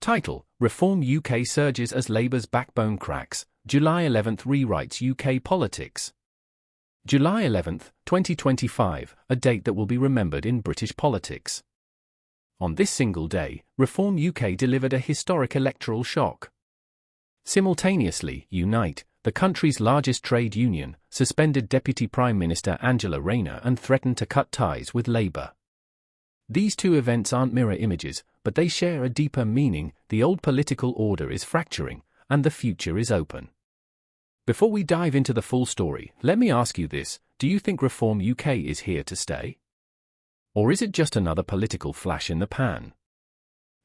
Title: Reform UK surges as Labour's backbone cracks, July 11 rewrites UK politics. July 11, 2025, a date that will be remembered in British politics. On this single day, Reform UK delivered a historic electoral shock. Simultaneously, Unite, the country's largest trade union, suspended Deputy Prime Minister Angela Rayner and threatened to cut ties with Labour. These two events aren't mirror images, but they share a deeper meaning. The old political order is fracturing, and the future is open. Before we dive into the full story, let me ask you this: do you think Reform UK is here to stay? Or is it just another political flash in the pan?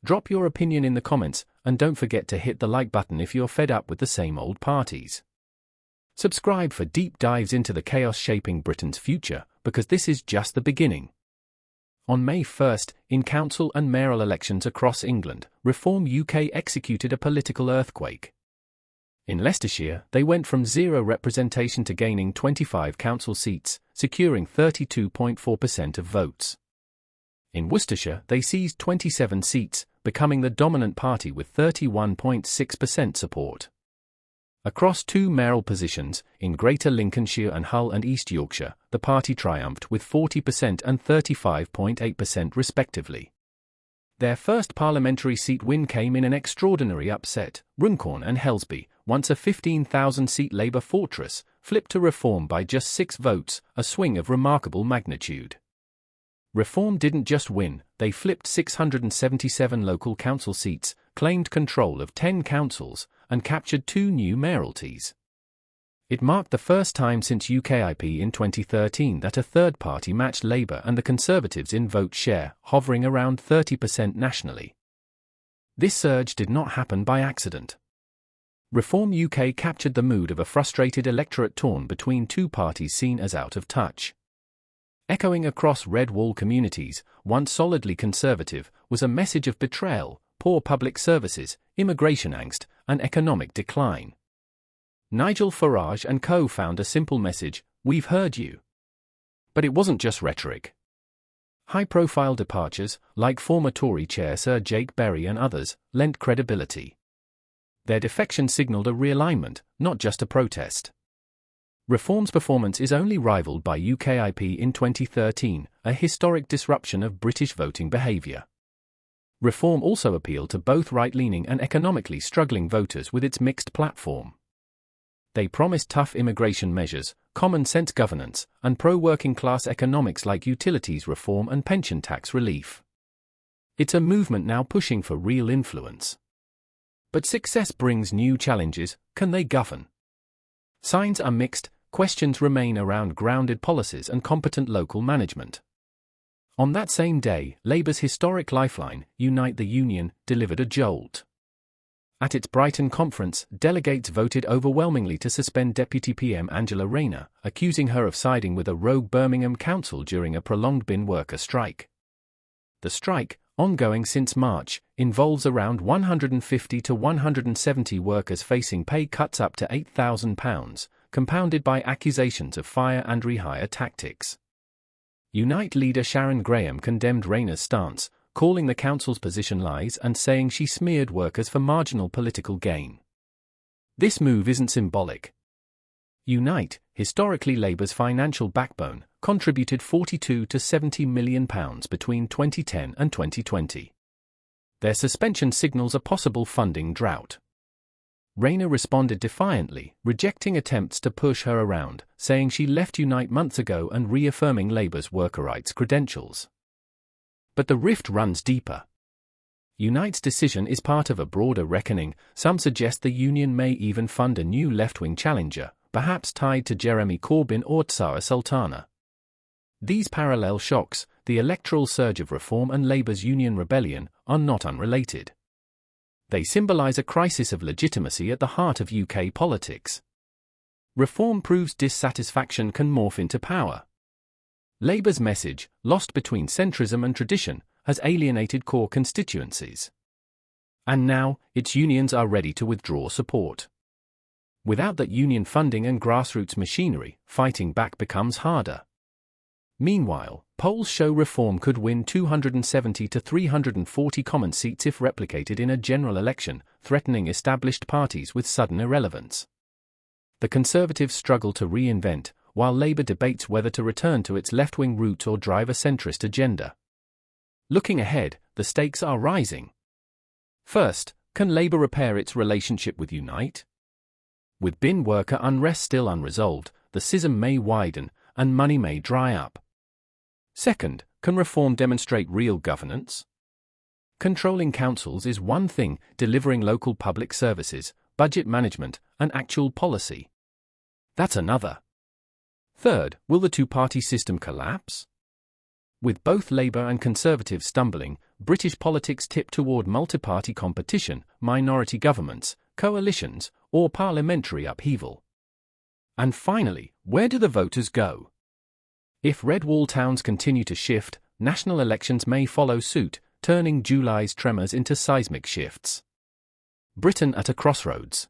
Drop your opinion in the comments, and don't forget to hit the like button if you're fed up with the same old parties. Subscribe for deep dives into the chaos shaping Britain's future, because this is just the beginning. On May 1st, in council and mayoral elections across England, Reform UK executed a political earthquake. In Leicestershire, they went from zero representation to gaining 25 council seats, securing 32.4% of votes. In Worcestershire, they seized 27 seats, becoming the dominant party with 31.6% support. Across two mayoral positions, in Greater Lincolnshire and Hull and East Yorkshire, the party triumphed with 40% and 35.8% respectively. Their first parliamentary seat win came in an extraordinary upset. Runcorn and Helsby, once a 15,000-seat Labour fortress, flipped to Reform by just 6 votes, a swing of remarkable magnitude. Reform didn't just win, they flipped 677 local council seats, claimed control of 10 councils, and captured 2 new mayoralties. It marked the first time since UKIP in 2013 that a third party matched Labour and the Conservatives in vote share, hovering around 30% nationally. This surge did not happen by accident. Reform UK captured the mood of a frustrated electorate torn between two parties seen as out of touch. Echoing across red wall communities, once solidly conservative, was a message of betrayal, poor public services, immigration angst, and economic decline. Nigel Farage and co. found a simple message: "We've heard you." But it wasn't just rhetoric. High-profile departures, like former Tory chair Sir Jake Berry and others, lent credibility. Their defection signalled a realignment, not just a protest. Reform's performance is only rivaled by UKIP in 2013, a historic disruption of British voting behaviour. Reform also appealed to both right-leaning and economically struggling voters with its mixed platform. They promised tough immigration measures, common-sense governance, and pro-working-class economics like utilities reform and pension tax relief. It's a movement now pushing for real influence. But success brings new challenges. Can they govern? Signs are mixed. Questions remain around grounded policies and competent local management. On that same day, Labour's historic lifeline, Unite the Union, delivered a jolt. At its Brighton conference, delegates voted overwhelmingly to suspend Deputy PM Angela Rayner, accusing her of siding with a rogue Birmingham council during a prolonged bin worker strike. The strike, ongoing since March, involves around 150 to 170 workers facing pay cuts up to £8,000, compounded by accusations of fire and rehire tactics. Unite leader Sharon Graham condemned Rayner's stance, calling the council's position lies and saying she smeared workers for marginal political gain. This move isn't symbolic. Unite, historically Labour's financial backbone, contributed £42 to £70 million between 2010 and 2020. Their suspension signals a possible funding drought. Rayner responded defiantly, rejecting attempts to push her around, saying she left Unite months ago and reaffirming Labour's worker rights credentials. But the rift runs deeper. Unite's decision is part of a broader reckoning. Some suggest the union may even fund a new left-wing challenger, perhaps tied to Jeremy Corbyn or Tsara Sultana. These parallel shocks, the electoral surge of Reform and Labour's union rebellion, are not unrelated. They symbolise a crisis of legitimacy at the heart of UK politics. Reform proves dissatisfaction can morph into power. Labour's message, lost between centrism and tradition, has alienated core constituencies. And now, its unions are ready to withdraw support. Without that union funding and grassroots machinery, fighting back becomes harder. Meanwhile, polls show reform could win 270 to 340 common seats if replicated in a general election, threatening established parties with sudden irrelevance. The Conservatives struggle to reinvent, while Labour debates whether to return to its left-wing roots or drive a centrist agenda. Looking ahead, the stakes are rising. First, can Labour repair its relationship with Unite? With bin worker unrest still unresolved, the schism may widen, and money may dry up. Second, can reform demonstrate real governance? Controlling councils is one thing, delivering local public services, budget management, and actual policy, that's another. Third, will the two-party system collapse? With both Labour and Conservatives stumbling, British politics tip toward multi-party competition, minority governments, coalitions, or parliamentary upheaval. And finally, where do the voters go? If red wall towns continue to shift, national elections may follow suit, turning July's tremors into seismic shifts. Britain at a crossroads.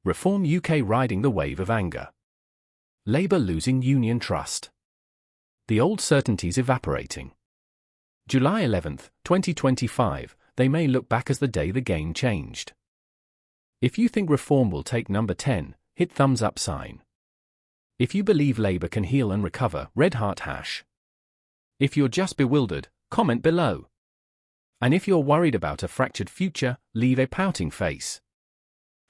Reform UK riding the wave of anger. Labour losing union trust. The old certainties evaporating. July 11, 2025, they may look back as the day the game changed. If you think reform will take number 10, hit thumbs up sign. If you believe Labour can heal and recover, red heart hash. If you're just bewildered, comment below. And if you're worried about a fractured future, leave a pouting face.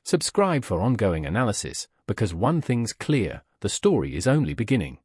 Subscribe for ongoing analysis, because one thing's clear, the story is only beginning.